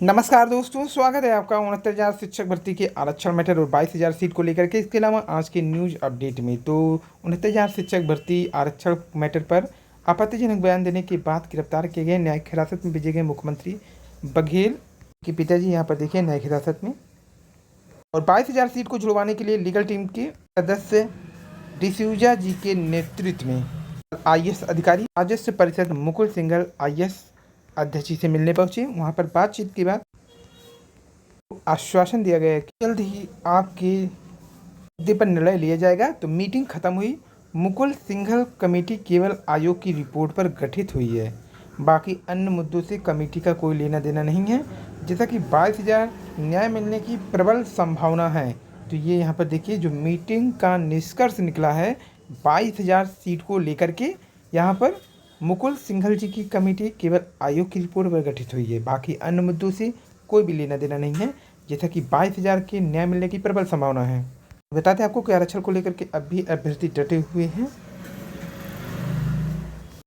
नमस्कार दोस्तों, स्वागत है आपका 69,000 शिक्षक भर्ती के आरक्षण मैटर और 22,000 सीट को लेकर के। इसके अलावा आज के न्यूज अपडेट में तो 69,000 शिक्षक भर्ती आरक्षण मैटर पर आपत्तिजनक बयान देने के बाद गिरफ्तार किए गए न्यायिक हिरासत में भेजे गए मुख्यमंत्री बघेल के पिताजी यहाँ पर देखिए न्यायिक हिरासत में। और 22,000 सीट को जुड़वाने के लिए लीगल टीम के सदस्य डिसूजा जी के नेतृत्व में IAS अधिकारी राजस्व परिषद मुकुल सिंघल IAS अध्यक्ष जी से मिलने पहुंचे। वहां पर बातचीत के बाद आश्वासन दिया गया कि जल्द ही आपके मुद्दे पर निर्णय लिया जाएगा। तो मीटिंग खत्म हुई। मुकुल सिंघल कमेटी केवल आयोग की रिपोर्ट पर गठित हुई है, बाकी अन्य मुद्दों से कमेटी का कोई लेना देना नहीं है। जैसा कि 22,000 न्याय मिलने की प्रबल संभावना है। तो ये यहाँ पर देखिए जो मीटिंग का निष्कर्ष निकला है 22,000 सीट को लेकर के, यहाँ पर मुकुल सिंघल जी की कमेटी केवल आयोग की रिपोर्ट पर गठित हुई है, बाकी अन्य मुद्दों से कोई भी लेना देना नहीं है। जैसा कि 22,000 के न्याय मिलने की प्रबल संभावना है। बताते हैं आपको कि आरक्षण को लेकर के अब भी अभ्यर्थी डटे हुए हैं।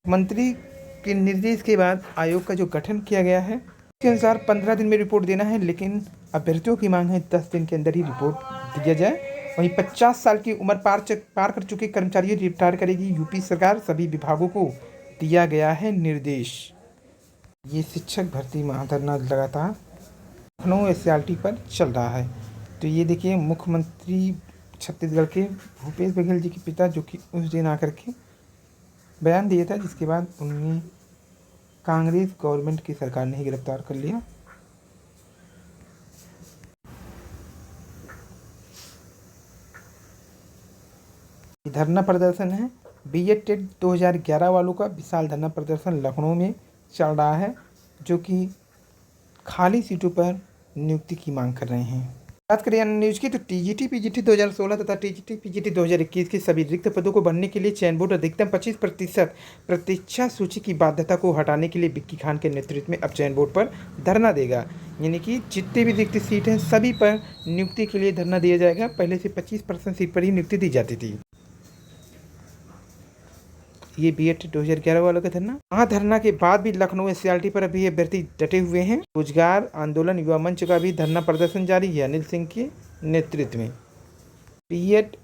मंत्री के निर्देश के बाद आयोग का जो गठन किया गया है उसके अनुसार 15 दिन में रिपोर्ट देना है, लेकिन अभ्यर्थियों की मांग है 10 दिन के अंदर ही रिपोर्ट दिया जाए। वहीं 50 साल की उम्र पार कर चुके कर्मचारियों रिटायर करेगी यूपी सरकार, सभी विभागों को दिया गया है निर्देश। ये शिक्षक भर्ती महाधरना लगातार लखनऊ SCRT पर चल रहा है। तो ये देखिए मुख्यमंत्री छत्तीसगढ़ के भूपेश बघेल जी के पिता जो कि उस दिन आकर के बयान दिया था, जिसके बाद उन्हें कांग्रेस गवर्नमेंट की सरकार ने ही गिरफ्तार कर लिया। धरना प्रदर्शन है BEd टेट 2011 वालों का विशाल धरना प्रदर्शन लखनऊ में चल रहा है, जो कि खाली सीटों पर नियुक्ति की मांग कर रहे हैं। बात करें अन्य न्यूज की तो TGT PGT 2016 तथा TGT PGT 2021 के सभी रिक्त पदों को भरने के लिए चयन बोर्ड अधिकतम 25% प्रतीक्षा सूची की बाध्यता को हटाने के लिए विक्की खान के नेतृत्व में अब चयन बोर्ड पर धरना देगा। यानी कि जितने भी रिक्त सीट हैं सभी पर नियुक्ति के लिए धरना दिया जाएगा। पहले से 25% सीट पर ही नियुक्ति दी जाती थी। ये BEd 2011 वालों का धरना। वहाँ धरना के बाद भी लखनऊ SCRT पर अभी अभ्यर्थी डटे हुए हैं। रोजगार आंदोलन युवा मंच का भी धरना प्रदर्शन जारी है अनिल सिंह के नेतृत्व में। BEd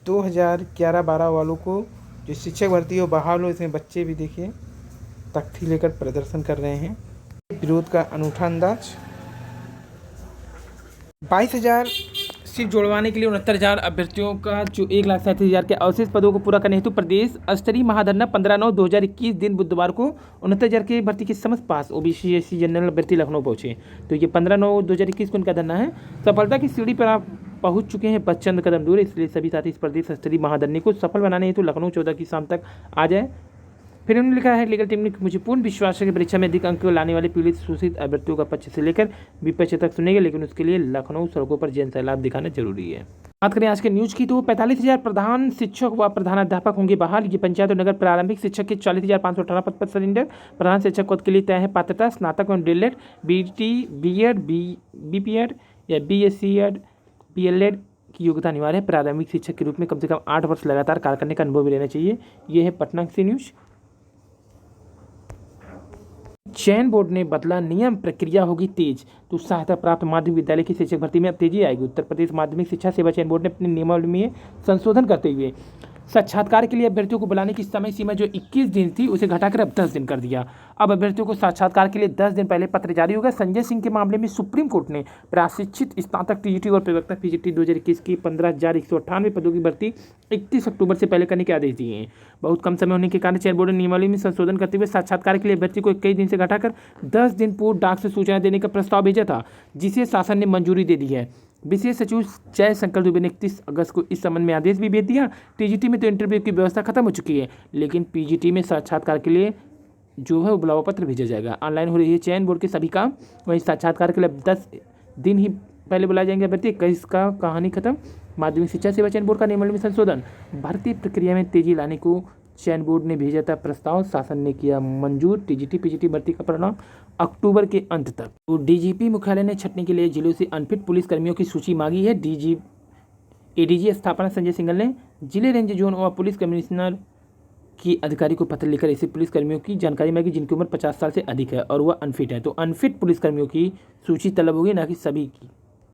2011-12 वालों को जो शिक्षक भर्ती हो बहाल हो, इसमें बच्चे भी देखिए तख्ती लेकर प्रदर्शन कर रहे हैं। विरोध का अनूठा अंदाज। 22,000 सीट जोड़वाने के लिए 69,000 अभ्यर्थियों का जो 1,37,000 के अवशेष पदों को पूरा करने हेतु प्रदेश स्तरीय महाधरना 15/9/2021 दिन बुधवार को 69,000 के भर्ती के समस्त पास OBC SC जनरल अभ्यर्थी लखनऊ पहुंचे। तो ये 15/9/2021 को इनका धरना है। सफलता की सीढ़ी पर आप पहुंच चुके हैं, बस चंद कदम दूर, इसलिए सभी साथी इस प्रदेश स्तरीय महाधरने को सफल बनाने हेतु लखनऊ 14 की शाम तक आ जाए। फिर उन्होंने लिखा है लीगल टीम ने मुझे पूर्ण विश्वास है कि परीक्षा में अधिक अंक लाने वाले पीड़ित शोषित अभ्यर्थियों का पक्ष से लेकर विपक्ष तक सुनेंगे, लेकिन उसके लिए लखनऊ सड़कों पर जन सैलाब दिखाना जरूरी है। बात करें आज के न्यूज की तो 45,000 प्रधान शिक्षक व प्रधानाध्यापक होंगे बहाल। ये पंचायत और नगर प्रारंभिक शिक्षक के 40,518 पद पर सिलेंडर। प्रधान शिक्षक पद के लिए तय है पात्रता स्नातक एवं DLED BT BEd BPEd या BSc BLEd की योग्यता अनिवार्य है। प्रारंभिक शिक्षक के रूप में कम से कम 8 वर्ष लगातार कार्य करने का अनुभव भी रहना चाहिए। ये है पटना से न्यूज। चयन बोर्ड ने बदला नियम, प्रक्रिया होगी तेज। तो सहायता प्राप्त माध्यमिक विद्यालय की शिक्षक भर्ती में अब तेजी आएगी। उत्तर प्रदेश माध्यमिक शिक्षा सेवा चयन बोर्ड ने अपने नियमावली में संशोधन करते हुए साक्षात्कार के लिए अभ्यर्थियों को बुलाने की समय सीमा जो 21 दिन थी उसे घटाकर अब 10 दिन कर दिया। अब अभ्यर्थियों को साक्षात्कार के लिए 10 दिन पहले पत्र जारी होगा। संजय सिंह के मामले में सुप्रीम कोर्ट ने प्रशिक्षित स्नातक TGT और प्रवक्ता PGT 2021 की 15,198 पदों की भर्ती 31 अक्टूबर से पहले करने के आदेश दिए हैं। बहुत कम समय होने के कारण चयन बोर्ड ने नियमावली में संशोधन करते हुए साक्षात्कार के लिए अभ्यर्थी को 21 दिन से घटाकर 10 दिन पूर्व डाक से सूचना देने का प्रस्ताव भेजा था, जिसे शासन ने मंजूरी दे दी है। विशेष सचिव जय शंकर दुबे ने 31 अगस्त को इस संबंध में आदेश भी भेज दिया। TGT में तो इंटरव्यू की व्यवस्था खत्म हो चुकी है, लेकिन PGT में साक्षात्कार के लिए जो है वो बुलावा पत्र भेजा जाएगा। ऑनलाइन हो रही है चयन बोर्ड के सभी काम। वहीं साक्षात्कार के लिए 10 दिन ही पहले बुलाए जाएंगे अभ्यर्थी। 21 का कहानी खत्म। माध्यमिक शिक्षा सेवा चयन बोर्ड का नियमावली में संशोधन, भर्ती प्रक्रिया में तेजी लाने को चयन बोर्ड ने भेजा था प्रस्ताव, शासन ने किया मंजूर। TGT PGT भर्ती का परिणाम अक्टूबर के अंत तक। तो DGP मुख्यालय ने छटनी के लिए जिलों से अनफिट पुलिस कर्मियों की सूची मांगी है। ADG स्थापना संजय सिंघल ने जिले रेंज जोन और पुलिस कमिश्नर कि अधिकारी को पत्र लिखकर ऐसे पुलिसकर्मियों की जानकारी मांगी जिनकी उम्र 50 साल से अधिक है और वह अनफिट है। तो अनफिट पुलिसकर्मियों की सूची तलब होगी, ना कि सभी की।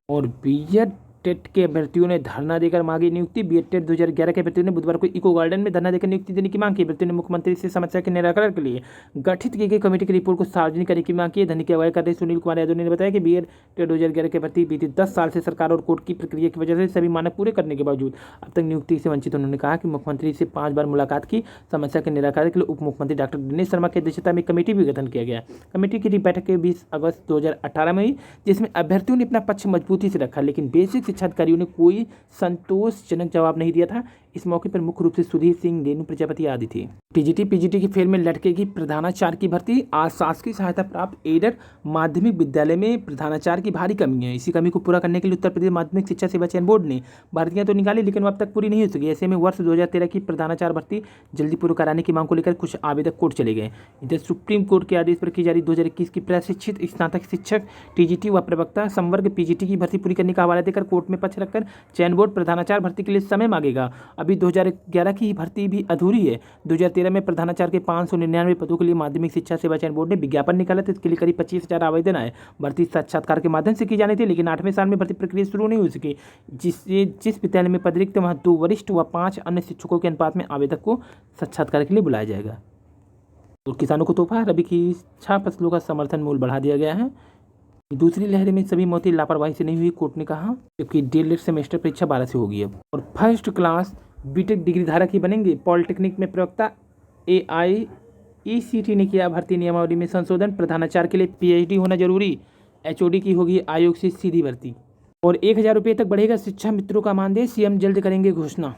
और बीएड टेट के अभ्यर्थियों ने धरना देकर मांगी नियुक्ति। बीएड टेट 2011 के अभ्यर्थियों ने बुधवार को इको गार्डन में धरना देकर नियुक्ति देने की मांग की। अभ्यर्थियों ने मुख्यमंत्री से समस्या के निराकरण के लिए गठित की गई कमेटी की रिपोर्ट को सार्वजनिक करने की मांग की। धरने की अगुवाई कर रहे सुनील कुमार यादव ने बताया कि बीएड टेट 2011 के भर्ती बीते 10 साल से सरकार और कोर्ट की प्रक्रिया की वजह से सभी मानक पूरे करने के बावजूद अब तक नियुक्ति से वंचित। उन्होंने कहा कि मुख्यमंत्री से 5 बार मुलाकात की। समस्या के निराकरण के लिए उप मुख्यमंत्री डॉक्टर दिनेश शर्मा की अध्यक्षता में कमेटी भी गठन किया गया। कमेटी की बैठक 20 अगस्त 2018 में हुई, जिसमें अभ्यर्थियों ने अपना पक्ष मजबूती से रखा, लेकिन बेसिक शिक्षा अधिकारियों ने कोई संतोषजनक जवाब नहीं दिया था। इस मौके पर मुख्य रूप से सुधीर सिंह, रेणु प्रजापति आदि थे। टीजीटी पीजीटी की फेल में लटकेगी प्रधानाचार्य की भर्ती। आज शासकीय सहायता प्राप्त एडेड माध्यमिक विद्यालय में प्रधानाचार्य की भारी कमी है। इसी कमी को पूरा करने के लिए उत्तर प्रदेश माध्यमिक शिक्षा सेवा चयन बोर्ड ने भर्तियां तो निकाली, लेकिन वो अब तक पूरी नहीं हो सकी। ऐसे में वर्ष 2013 की प्रधानाचार्य भर्ती जल्दी पूरी कराने की मांग को लेकर कुछ आवेदक कोर्ट चले गए। इधर सुप्रीम कोर्ट के आदेश पर की जा रही 2021 की प्रशिक्षित स्नातक शिक्षक टीजीटी व प्रवक्ता संवर्ग पीजीटी की भर्ती पूरी करने का हवाला देकर कोर्ट में पक्ष रखकर चयन बोर्ड प्रधानाचार्य भर्ती के लिए समय मांगेगा। अभी 2011 की भर्ती भी अधूरी है। 2013 में प्रधानाचार्य के 599 पदों के लिए माध्यमिक शिक्षा सेवा चयन बोर्ड ने विज्ञापन निकाला था। इसके लिए करीब 25,000 आवेदन आए। भर्ती साक्षात्कार के माध्यम से की जानी थी, लेकिन 8वें साल में भर्ती प्रक्रिया शुरू नहीं हो सकी। जिस विद्यालय में पद रिक्त वहाँ 2 वरिष्ठ व 5 अन्य शिक्षकों के अनुपात में आवेदक को साक्षात्कार के लिए बुलाया जाएगा। और किसानों को तोहफा, रबी की 6 फसलों का समर्थन मूल्य बढ़ा दिया गया है। दूसरी लहर में सभी मौतें लापरवाही से नहीं हुई, कोर्ट ने कहा, क्योंकि डीएलएड सेमेस्टर परीक्षा 12 से होगी अब। और फर्स्ट क्लास बीटेक डिग्री धारक ही बनेंगे। पॉलिटेक्निक में प्रवक्ता AIECT ने किया भर्ती नियमावली में संशोधन। प्रधानाचार्य के लिए PhD होना जरूरी। HOD की होगी आयोग से सीधी भर्ती। और 1,000 रुपये तक बढ़ेगा शिक्षा मित्रों का मानदेय, सीएम जल्द करेंगे घोषणा।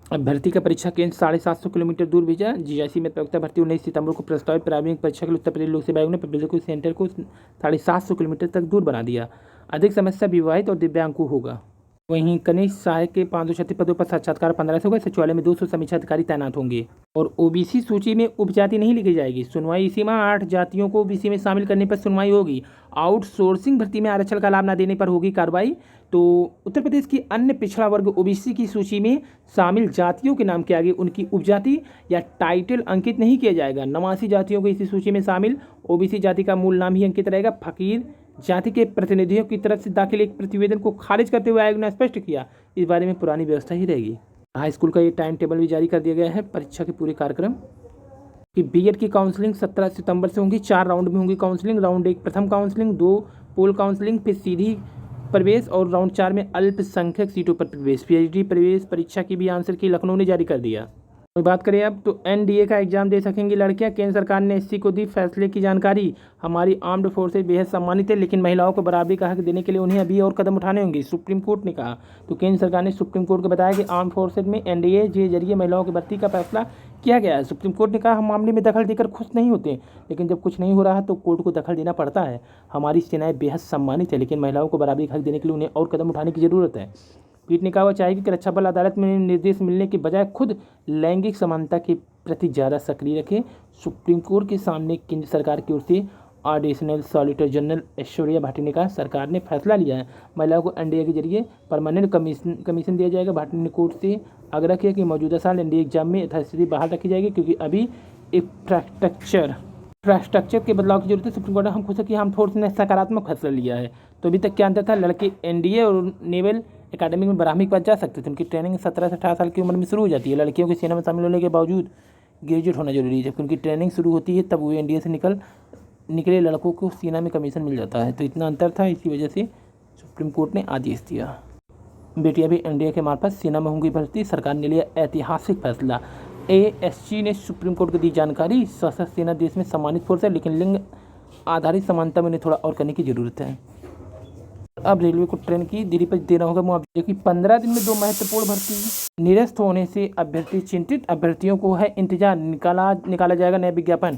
अभ्यर्थी का परीक्षा केंद्र 750 किलोमीटर दूर भेजा। GIC में प्रवक्ता भर्ती 19 सितंबर को प्रस्तावित प्रारंभिक परीक्षा के लिए उत्तर प्रदेश लोक सेवा आयोग ने प्रवेश सेंटर को 750 किलोमीटर तक दूर बना दिया। अधिक समस्या विवाहित और दिव्यांगों होगा। वहीं कनिष्ठ सहायक के 536 पदों पर साक्षात्कार 15 से होगा। सचिवालय में 200 समीक्षा अधिकारी तैनात होंगे। और OBC सूची में उपजाति नहीं लिखी जाएगी। सुनवाई इसी माह 8 जातियों को OBC में शामिल करने पर सुनवाई होगी। आउटसोर्सिंग भर्ती में आरक्षण का लाभ न देने पर होगी कार्रवाई। तो उत्तर प्रदेश की अन्य पिछड़ा वर्ग OBC की सूची में शामिल जातियों के नाम के आगे उनकी उपजाति या टाइटल अंकित नहीं किया जाएगा। 89 जातियों को इसी सूची में शामिल OBC जाति का मूल नाम ही अंकित रहेगा। फकीर जाति के प्रतिनिधियों की तरफ से दाखिल एक प्रतिवेदन को खारिज करते हुए आयोग ने स्पष्ट किया, इस बारे में पुरानी व्यवस्था ही रहेगी। हाई स्कूल का ये टाइम टेबल भी जारी कर दिया गया है। परीक्षा के पूरे कार्यक्रम कि बीएड की काउंसलिंग 17 सितंबर से होंगी। 4 राउंड में होंगी काउंसलिंग। राउंड 1 प्रथम काउंसलिंग, 2 पोल काउंसलिंग, फिर सीधी प्रवेश और राउंड 4 में अल्पसंख्यक सीटों पर प्रवेश। PhD प्रवेश परीक्षा की भी आंसर की लखनऊ ने जारी कर दिया। बात करें अब तो NDA का एग्जाम दे सकेंगी लड़कियां। केंद्र सरकार ने SC को दी फैसले की जानकारी। हमारी आर्म्ड फोर्सेज बेहद सम्मानित है, लेकिन महिलाओं को बराबरी का हक देने के लिए उन्हें अभी और कदम उठाने होंगे, सुप्रीम कोर्ट ने कहा। तो केंद्र सरकार ने सुप्रीम कोर्ट को बताया कि आर्म्ड फोर्सेज में NDA के जरिए महिलाओं की भर्ती का फैसला किया गया है। सुप्रीम कोर्ट ने कहा, हम मामले में दखल देकर खुश नहीं होते, लेकिन जब कुछ नहीं हो रहा तो कोर्ट को दखल देना पड़ता है। हमारी सेनाएं बेहद सम्मानित है, लेकिन महिलाओं को बराबरी का हक देने के लिए उन्हें और कदम उठाने की जरूरत है। पीठ ने कहा, वह चाहेगी कि रक्षा बल अदालत में निर्देश मिलने के बजाय खुद लैंगिक समानता के प्रति ज़्यादा सक्रिय रखे। सुप्रीम कोर्ट के सामने केंद्र सरकार की ओर से additional solicitor general Aishwarya Bhati ने कहा, सरकार ने फैसला लिया है, महिलाओं को NDA के जरिए परमानेंट कमीशन दिया जाएगा। भाटी ने कोर्ट से आग्रह किया कि मौजूदा साल NDA एग्जाम में यथास्थिति बहाल रखी जाएगी, क्योंकि अभी इंफ्रास्ट्रक्चर के बदलाव की जरूरत है। सुप्रीम कोर्ट ने हम खुश है कि हम थोड़ा सा सकारात्मक फैसला लिया है। तो अभी तक क्या अंतर था, लड़के NDA और नेवल एकेडमी में बराहमी के बाद जा सकते थे। उनकी ट्रेनिंग 17 से 18 साल की उम्र में शुरू हो जाती है। लड़कियों की सेना में शामिल होने के बावजूद ग्रेजुएट होना जरूरी है। जब उनकी ट्रेनिंग शुरू होती है तब वो NDA से निकले लड़कों को सेना में कमीशन मिल जाता है। तो इतना अंतर था, इसी वजह से सुप्रीम कोर्ट ने आदेश दिया। बेटियां भी NDA के मार्फत सेना में होंगी भर्ती। सरकार ने लिया ऐतिहासिक फैसला। ASG ने सुप्रीम कोर्ट को दी जानकारी। सशस्त्र सेना देश में सम्मानित फोर्स है, लेकिन लिंग आधारित समानता में उन्हें थोड़ा और करने की जरूरत है। अब रेलवे को ट्रेन की देरी पर देना होगा मुआवजा की 15 दिन में 2 महत्वपूर्ण भर्ती। निरस्त होने से अभ्यर्थी चिंतित, अभ्यर्थियों को है इंतजार, निकाला जाएगा नया विज्ञापन।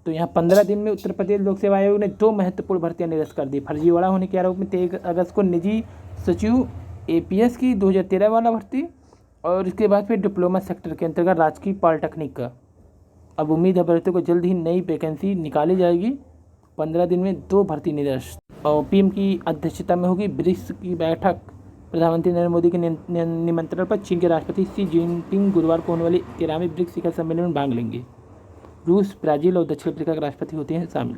तो यहाँ 15 दिन में उत्तर प्रदेश लोक सेवा आयोग ने 2 महत्वपूर्ण भर्तियां निरस्त कर दी। फर्जीवाड़ा होने के आरोप में 23 अगस्त को निजी सचिव APS की 2013 वाला भर्ती, और इसके बाद फिर डिप्लोमा सेक्टर के अंतर्गत राजकीय पॉलिटेक्निक का। अब उम्मीद है अभ्यर्थियों को जल्द ही नई वैकेंसी निकाली जाएगी। 15 दिन में 2 भर्ती निरस्त। और PM की अध्यक्षता में होगी ब्रिक्स की बैठक। प्रधानमंत्री नरेंद्र मोदी के निमंत्रण पर चीन के राष्ट्रपति शी जिनपिंग गुरुवार को होने वाले 13वें ब्रिक्स शिखर सम्मेलन में भाग लेंगे। रूस, ब्राज़ील और दक्षिण अफ्रीका के राष्ट्रपति होते हैं शामिल।